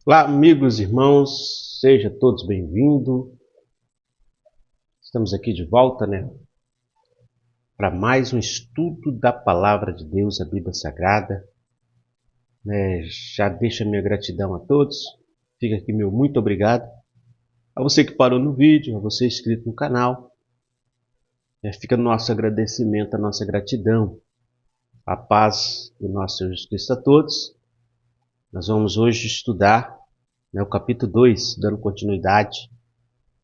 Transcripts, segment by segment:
Olá, amigos, irmãos, sejam todos bem-vindos. Estamos aqui de volta, para mais um estudo da Palavra de Deus, a Bíblia Sagrada. Já deixo a minha gratidão a todos. Fica aqui meu muito obrigado. A você que parou no vídeo, a você inscrito no canal. Fica o nosso agradecimento, a nossa gratidão. A paz do nosso Senhor Jesus Cristo a todos. Nós vamos hoje estudar o capítulo 2, dando continuidade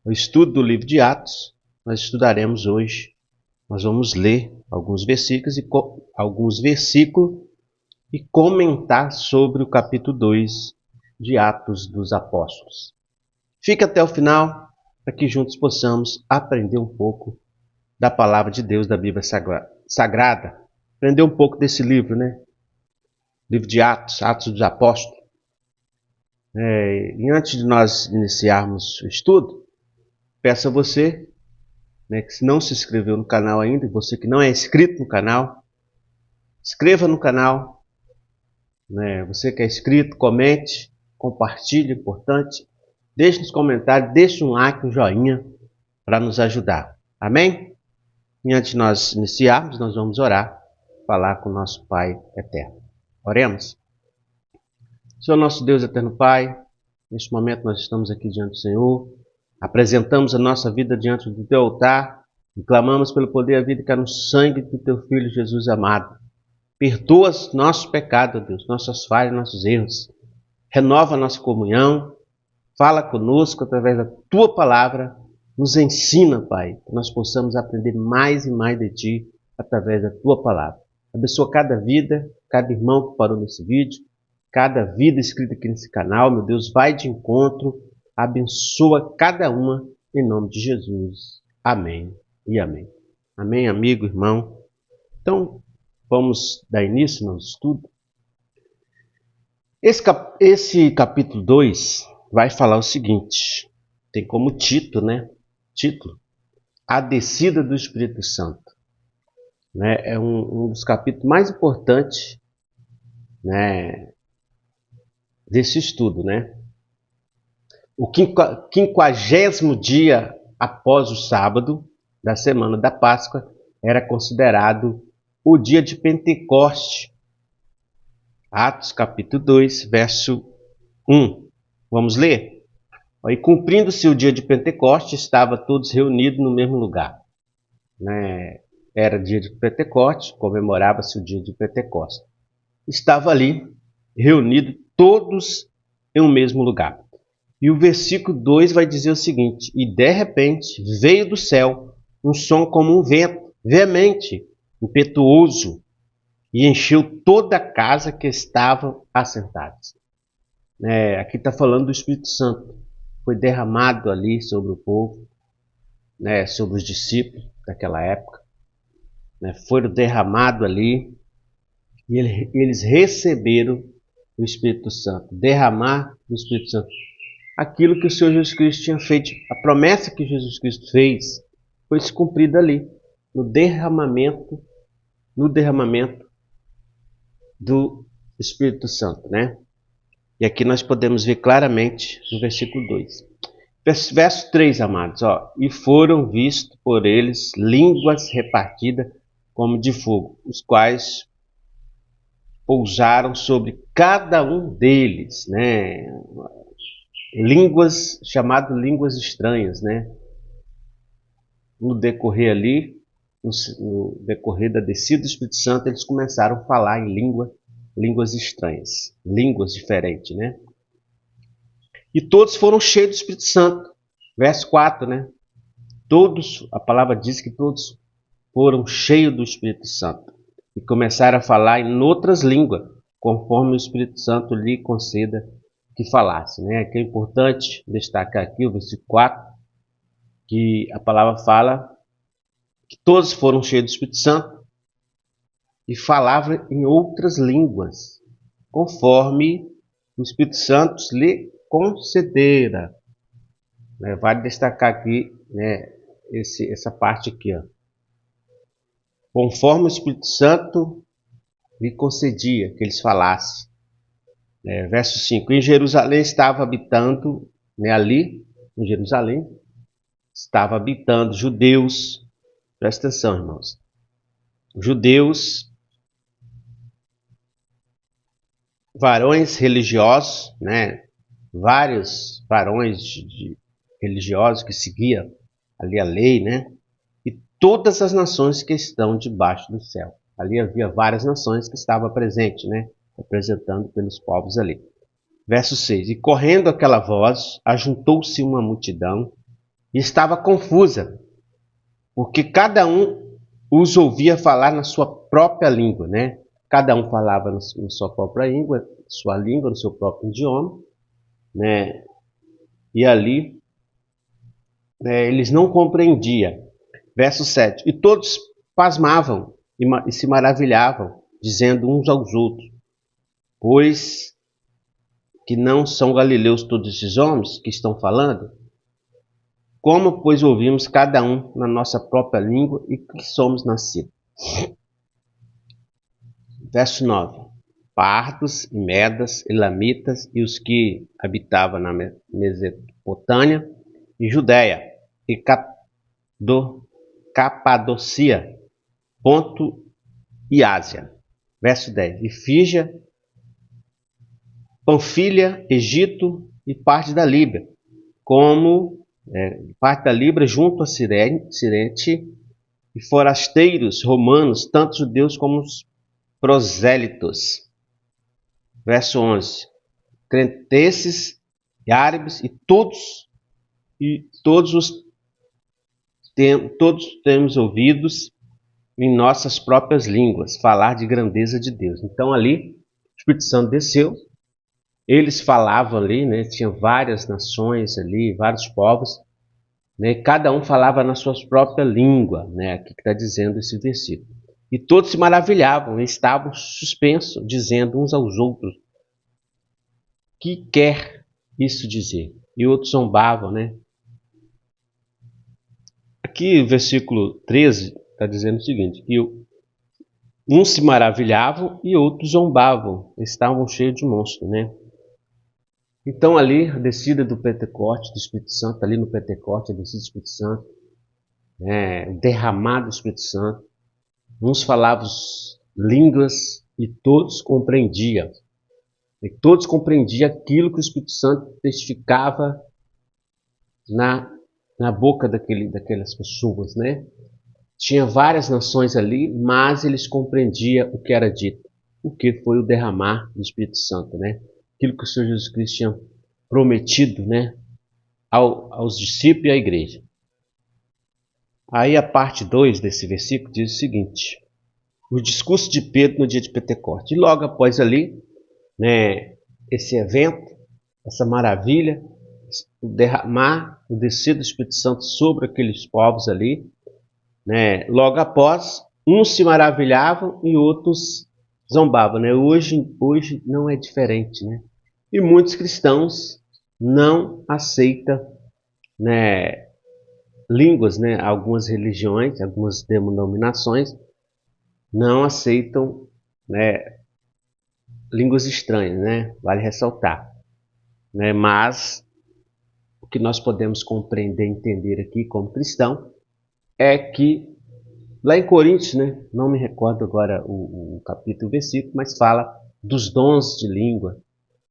ao estudo do livro de Atos. Nós estudaremos hoje. Nós vamos ler alguns versículos e comentar sobre o capítulo 2 de Atos dos Apóstolos. Fique até o final para que juntos possamos aprender um pouco da palavra de Deus, da Bíblia Sagrada. Aprender um pouco desse livro, Livro de Atos, Atos dos Apóstolos. E antes de nós iniciarmos o estudo, peço a você que se não se inscreveu no canal ainda, e você que não é inscrito no canal, inscreva no canal. Você que é inscrito, comente, compartilhe, importante. Deixe nos comentários, deixe um like, um joinha para nos ajudar. Amém? E antes de nós iniciarmos, nós vamos orar, falar com o nosso Pai eterno. Oremos. Senhor nosso Deus eterno Pai, neste momento nós estamos aqui diante do Senhor, apresentamos a nossa vida diante do Teu altar e clamamos pelo poder, a vida que há no sangue do Teu Filho Jesus amado. Perdoa os nossos pecados, Deus, nossas falhas, nossos erros. Renova a nossa comunhão. Fala conosco através da Tua palavra. Nos ensina, Pai, que nós possamos aprender mais e mais de Ti através da Tua palavra. Abençoa cada vida, cada irmão que parou nesse vídeo, cada vida escrita aqui nesse canal. Meu Deus, vai de encontro. Abençoa cada uma em nome de Jesus. Amém e amém. Amém, amigo, irmão. Então, vamos dar início no estudo. Esse capítulo 2 vai falar o seguinte, tem como título, A Descida do Espírito Santo. É um dos capítulos mais importantes desse estudo. O 50º dia após o sábado da semana da Páscoa era considerado o dia de Pentecoste. Atos capítulo 2, verso 1. Vamos ler? E cumprindo-se o dia de Pentecoste, estavam todos reunidos no mesmo lugar. Era dia de Pentecoste, comemorava-se o dia de Pentecoste. Estava ali, reunidos todos em um mesmo lugar. E o versículo 2 vai dizer o seguinte: E de repente veio do céu um som como um vento, veemente, impetuoso, e encheu toda a casa que estavam assentados. Aqui está falando do Espírito Santo. Foi derramado ali sobre o povo, sobre os discípulos daquela época. Foram derramados ali e eles receberam o Espírito Santo. Derramar do Espírito Santo. Aquilo que o Senhor Jesus Cristo tinha feito, a promessa que Jesus Cristo fez, foi se cumprida ali, no derramamento do Espírito Santo, E aqui nós podemos ver claramente no versículo 2. Verso 3, amados, e foram vistos por eles línguas repartidas como de fogo, os quais pousaram sobre cada um deles, Línguas, chamadas línguas estranhas, No decorrer ali, no decorrer da descida do Espírito Santo, eles começaram a falar em línguas estranhas, línguas diferentes, E todos foram cheios do Espírito Santo. Verso 4, Todos, a palavra diz que todos foram cheios do Espírito Santo e começaram a falar em outras línguas, conforme o Espírito Santo lhe conceda que falasse, Que é importante destacar aqui o versículo 4, que a palavra fala que todos foram cheios do Espírito Santo e falavam em outras línguas, conforme o Espírito Santo lhe concedera. Vale destacar aqui, essa parte aqui, Conforme o Espírito Santo lhe concedia que eles falassem, Verso 5. Em Jerusalém estava habitando, ali em Jerusalém, estava habitando judeus. Presta atenção, irmãos. Judeus, varões religiosos, vários varões religiosos que seguiam ali a lei, e todas as nações que estão debaixo do céu. Ali havia várias nações que estavam presentes, representando pelos povos ali. Verso 6. E correndo aquela voz, ajuntou-se uma multidão e estava confusa, porque cada um os ouvia falar na sua própria língua, Cada um falava na sua própria língua, no seu próprio idioma, E ali, eles não compreendiam. Verso 7. E todos pasmavam e se maravilhavam, dizendo uns aos outros: pois que não são galileus todos esses homens que estão falando? Como, pois, ouvimos cada um na nossa própria língua e que somos nascidos? Verso 9. Partos, e medas, elamitas e os que habitavam na Mesopotâmia e Judéia e Capadocia, Ponto e Ásia. Verso 10. E Frígia, Panfilha, Egito e parte da Líbia, parte da Líbia junto a Cirente, e forasteiros romanos, tanto judeus como os prosélitos. Verso 11. Cretenses e árabes e todos temos ouvidos em nossas próprias línguas falar de grandeza de Deus. Então ali o Espírito Santo desceu. Eles falavam ali, tinha várias nações ali, vários povos, cada um falava na sua própria língua, aqui que está dizendo esse versículo. E todos se maravilhavam, estavam suspensos, dizendo uns aos outros: que quer isso dizer? E outros zombavam, Aqui o versículo 13 está dizendo o seguinte, que uns se maravilhavam e outros zombavam, estavam cheios de monstros, Então ali, a descida do Pentecoste, do Espírito Santo, ali no Pentecoste, a descida do Espírito Santo, o derramado do Espírito Santo, uns falavam línguas e todos compreendiam. E todos compreendiam aquilo que o Espírito Santo testificava na boca daquelas pessoas, Tinha várias nações ali, mas eles compreendiam o que era dito, o que foi o derramar do Espírito Santo, Aquilo que o Senhor Jesus Cristo tinha prometido, aos discípulos e à igreja. Aí a parte 2 desse versículo diz o seguinte: o discurso de Pedro no dia de Pentecoste. E logo após ali, esse evento, essa maravilha, o derramar, o descer do Espírito Santo sobre aqueles povos ali, logo após, uns se maravilhavam e outros zombavam, Hoje não é diferente, E muitos cristãos não aceitam, línguas, Algumas religiões, algumas denominações não aceitam, línguas estranhas, Vale ressaltar, Mas o que nós podemos compreender e entender aqui como cristão é que lá em Coríntios, não me recordo agora o capítulo, o versículo, mas fala dos dons de língua,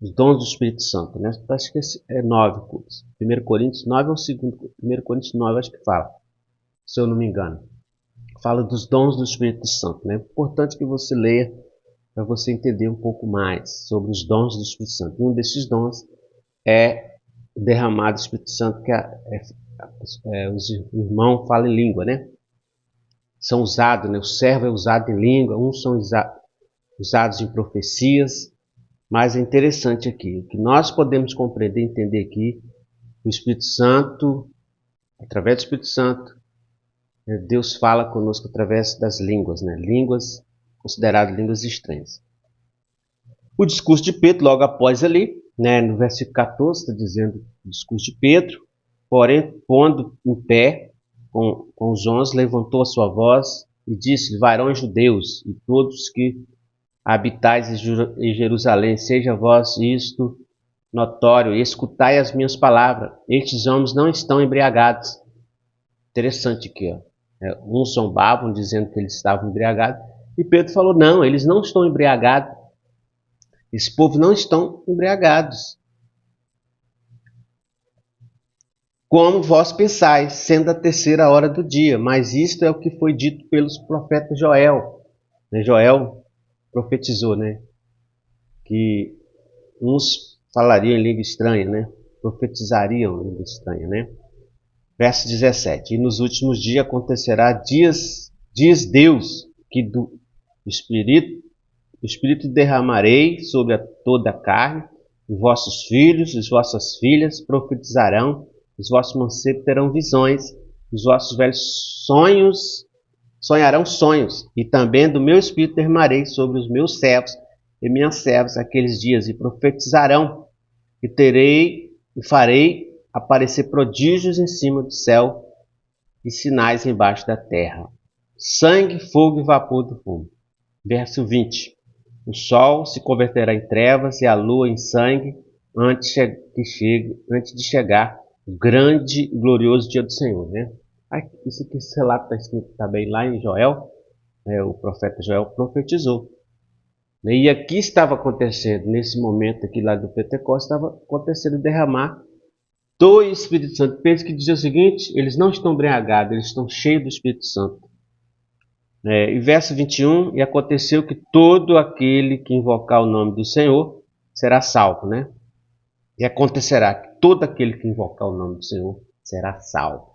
os dons do Espírito Santo, Acho que é 9, 1 Coríntios 9 ou 1 Coríntios 9, acho que fala, se eu não me engano. Fala dos dons do Espírito Santo, É importante que você leia para você entender um pouco mais sobre os dons do Espírito Santo. Um desses dons é o derramado do Espírito Santo, que os irmãos falam em língua, São usados, o servo é usado em língua, uns são usados em profecias, mas é interessante aqui, o que nós podemos compreender e entender aqui, o Espírito Santo, através do Espírito Santo, Deus fala conosco através das línguas, Línguas consideradas línguas estranhas. O discurso de Pedro, logo após ali, no versículo 14, está dizendo o discurso de Pedro, porém, pondo em pé com os 11, levantou a sua voz e disse: varões judeus e todos que habitais em Jerusalém, seja vós isto notório, escutai as minhas palavras. Estes homens não estão embriagados. Interessante aqui, ó. Uns zombavam dizendo que eles estavam embriagados, e Pedro falou, não, eles não estão embriagados. Esse povo não estão embriagados. Como vós pensais, sendo a 3ª hora do dia. Mas isto é o que foi dito pelos profetas Joel. Joel profetizou, que uns falariam em língua estranha, profetizariam em língua estranha, Verso 17. E nos últimos dias acontecerá diz Deus, que do Espírito derramarei sobre toda a carne, os vossos filhos e as vossas filhas profetizarão, os vossos mancebos terão visões, os vossos velhos sonharão sonhos, e também do meu Espírito derramarei sobre os meus servos e minhas servas aqueles dias, e profetizarão, e farei aparecer prodígios em cima do céu e sinais embaixo da terra, sangue, fogo e vapor do fumo. Verso 20. O sol se converterá em trevas e a lua em sangue antes de chegar o grande e glorioso dia do Senhor. Isso aqui, esse relato está escrito também lá em Joel, o profeta Joel profetizou. E aqui estava acontecendo, nesse momento aqui lá do Pentecostes, estava acontecendo derramar do Espírito Santo. Pensa que diz o seguinte, eles não estão embriagados, eles estão cheios do Espírito Santo. E verso 21, e aconteceu que todo aquele que invocar o nome do Senhor será salvo, E acontecerá que todo aquele que invocar o nome do Senhor será salvo.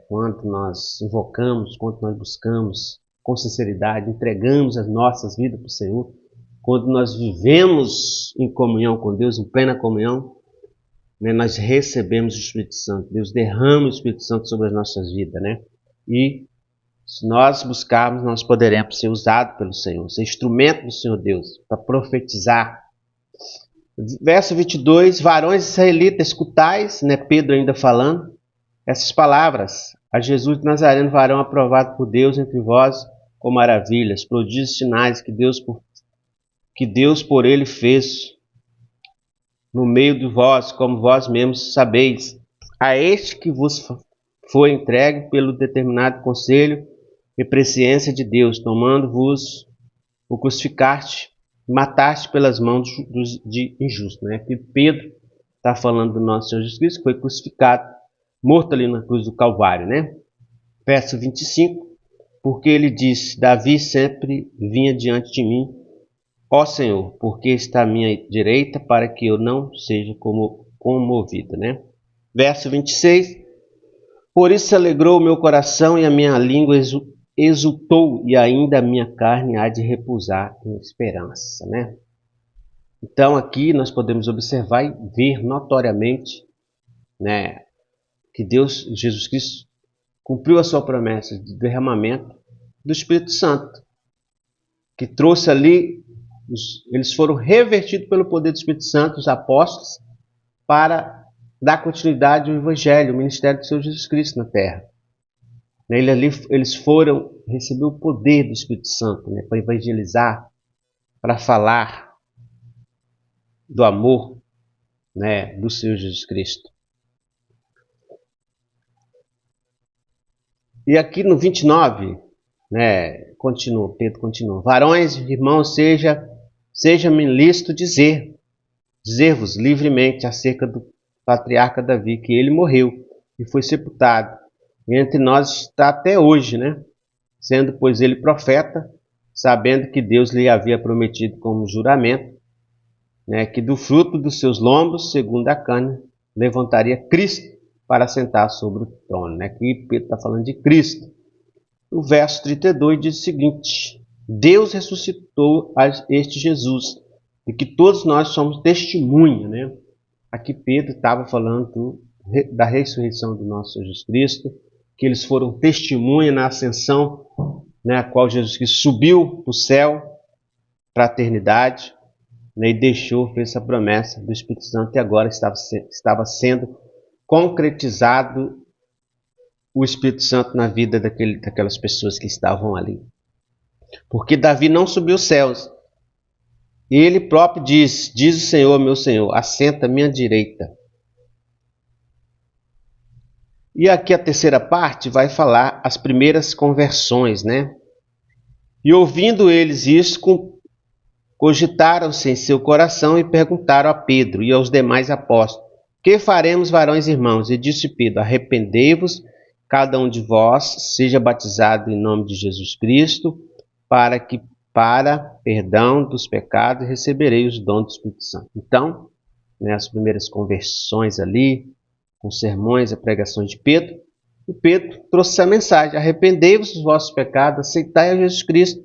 Quando nós invocamos, quando nós buscamos com sinceridade, entregamos as nossas vidas para o Senhor, quando nós vivemos em comunhão com Deus, em plena comunhão, nós recebemos o Espírito Santo. Deus derrama o Espírito Santo sobre as nossas vidas, E se nós buscarmos, nós poderemos ser usados pelo Senhor, ser instrumento do Senhor Deus, para profetizar. Verso 22, varões israelitas, escutais, Pedro ainda falando, essas palavras, a Jesus de Nazareno, varão aprovado por Deus entre vós, com maravilhas, prodígios, sinais que Deus por ele fez no meio de vós, como vós mesmos sabeis. A este que vos foi entregue pelo determinado conselho e presciência de Deus, tomando-vos o crucificaste, mataste pelas mãos de injusto. Aqui Pedro está falando do nosso Senhor Jesus Cristo, que foi crucificado, morto ali na cruz do Calvário. Verso 25, porque ele disse, Davi sempre vinha diante de mim, ó Senhor, porque está à minha direita, para que eu não seja comovido. Verso 26, por isso se alegrou o meu coração e a minha língua exultou, e ainda a minha carne há de repousar em esperança. Então aqui nós podemos observar e ver notoriamente que Deus, Jesus Cristo, cumpriu a sua promessa de derramamento do Espírito Santo, que trouxe ali, eles foram revertidos pelo poder do Espírito Santo, os apóstolos, para dar continuidade ao Evangelho, ao ministério do Senhor Jesus Cristo na terra. Eles foram receber o poder do Espírito Santo para evangelizar, para falar do amor do Senhor Jesus Cristo. E aqui no 29, Pedro continua. Varões, irmãos, seja-me lícito dizer-vos livremente acerca do patriarca Davi, que ele morreu e foi sepultado. E entre nós está até hoje, Sendo, pois, ele profeta, sabendo que Deus lhe havia prometido como juramento, que do fruto dos seus lombos, segundo a carne, levantaria Cristo para sentar sobre o trono. Aqui Pedro está falando de Cristo. O verso 32 diz o seguinte, Deus ressuscitou este Jesus, de que todos nós somos testemunha. Aqui Pedro estava falando da ressurreição do nosso Jesus Cristo, que eles foram testemunha na ascensão, a qual Jesus Cristo subiu para o céu, para a eternidade, e fez essa promessa do Espírito Santo, e agora estava sendo concretizado o Espírito Santo na vida daquelas pessoas que estavam ali. Porque Davi não subiu os céus. Ele próprio diz o Senhor, meu Senhor, assenta à minha direita. E aqui a terceira parte vai falar as primeiras conversões, né? E ouvindo eles isso, cogitaram-se em seu coração e perguntaram a Pedro e aos demais apóstolos: que faremos, varões irmãos? E disse Pedro: arrependei-vos, cada um de vós seja batizado em nome de Jesus Cristo, para perdão dos pecados, receberei os dons do Espírito Santo. Então, né, as primeiras conversões ali, com sermões e pregações de Pedro, e Pedro trouxe essa mensagem: arrependei-vos dos vossos pecados, aceitai a Jesus Cristo,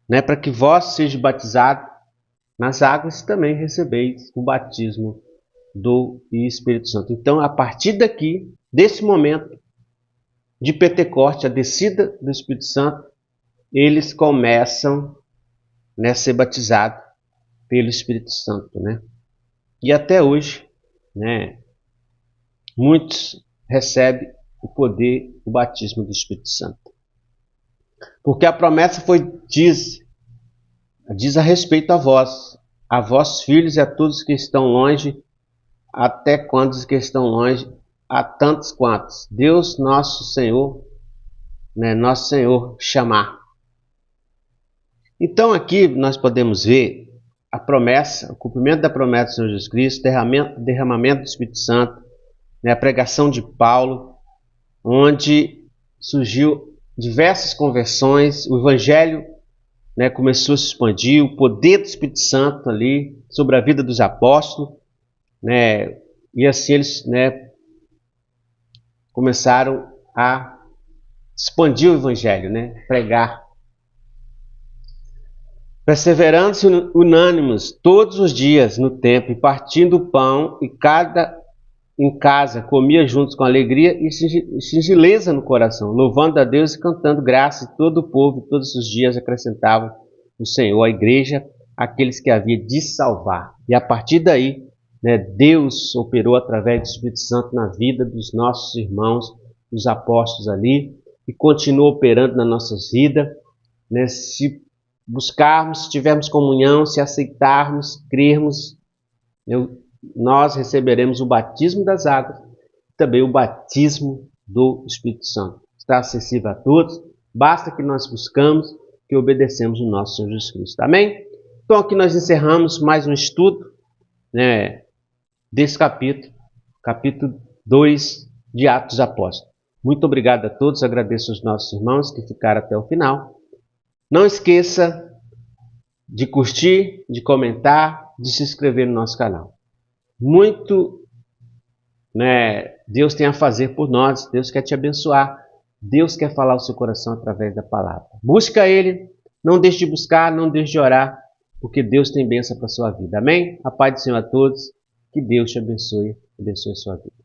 né, para que vós sejam batizados nas águas e também recebeis o batismo do Espírito Santo. Então, a partir daqui, desse momento de Pentecoste, a descida do Espírito Santo, eles começam, né, a ser batizados pelo Espírito Santo, né? E até hoje, né, muitos recebem o poder, o batismo do Espírito Santo. Porque a promessa diz a respeito a vós filhos e a todos que estão longe, até quantos que estão longe, a tantos quantos Deus nosso Senhor, né, nosso Senhor chamar. Então aqui nós podemos ver a promessa, o cumprimento da promessa do Senhor Jesus Cristo, derramamento do Espírito Santo, né, a pregação de Paulo, onde surgiu diversas conversões, o Evangelho, né, começou a se expandir, o poder do Espírito Santo ali sobre a vida dos apóstolos, né, e assim eles, né, começaram a expandir o Evangelho, né, pregar. Perseverando-se unânimes todos os dias no templo, e partindo o pão, e cada em casa comia juntos com alegria e singeleza no coração, louvando a Deus e cantando graça, e todo o povo todos os dias acrescentavam o Senhor à igreja aqueles que havia de salvar. E a partir daí, né, Deus operou através do Espírito Santo na vida dos nossos irmãos, dos apóstolos ali, e continua operando nas nossas vidas, né, se buscarmos, se tivermos comunhão, se aceitarmos, crermos, nós receberemos o batismo das águas e também o batismo do Espírito Santo. Está acessível a todos, basta que nós buscamos, que obedecemos o nosso Senhor Jesus Cristo. Amém? Então aqui nós encerramos mais um estudo, né, desse capítulo 2 de Atos Apóstolos. Muito obrigado a todos, agradeço aos nossos irmãos que ficaram até o final. Não esqueça de curtir, de comentar, de se inscrever no nosso canal. Muito, né, Deus tem a fazer por nós, Deus quer te abençoar, Deus quer falar ao seu coração através da palavra. Busca Ele, não deixe de buscar, não deixe de orar, porque Deus tem bênção para a sua vida. Amém? A paz do Senhor a todos, que Deus te abençoe a sua vida.